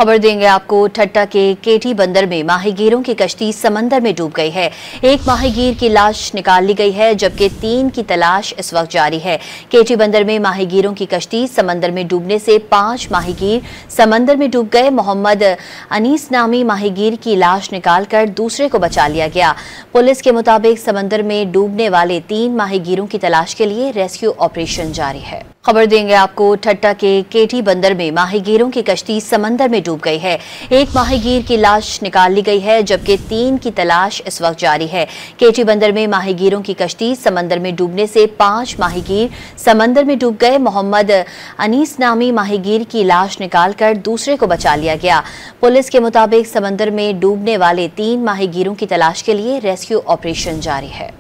खबर देंगे आपको। ठट्टा के केटी बंदर में माहीगीरों की कश्ती समंदर में डूब गई है। एक माहीगीर की लाश निकाल ली गई है, जबकि 3 की तलाश इस वक्त जारी है। केटी बंदर में माहीगीरों की कश्ती समंदर में डूबने से 5 माहीगीर समंदर में डूब गए। मोहम्मद अनीस नामी माहीगीर की लाश निकालकर दूसरे को बचा लिया गया। पुलिस के मुताबिक समंदर में डूबने वाले 3 माहीगीरों की तलाश के लिए रेस्क्यू ऑपरेशन जारी है। खबर देंगे आपको। ठट्टा के केटी बंदर में माहीगीरों की कश्ती समंदर में डूब गई है। एक माहीगीर की लाश निकाल ली गई है, जबकि 3 की तलाश इस वक्त जारी है। केटी बंदर में माहीगीरों की कश्ती समंदर में डूबने से 5 माहीगीर समंदर में डूब गए। मोहम्मद अनीस नामी माहीगीर की लाश निकालकर दूसरे को बचा लिया गया। पुलिस के मुताबिक समंदर में डूबने वाले 3 माहीगीरों की तलाश के लिए रेस्क्यू ऑपरेशन जारी है।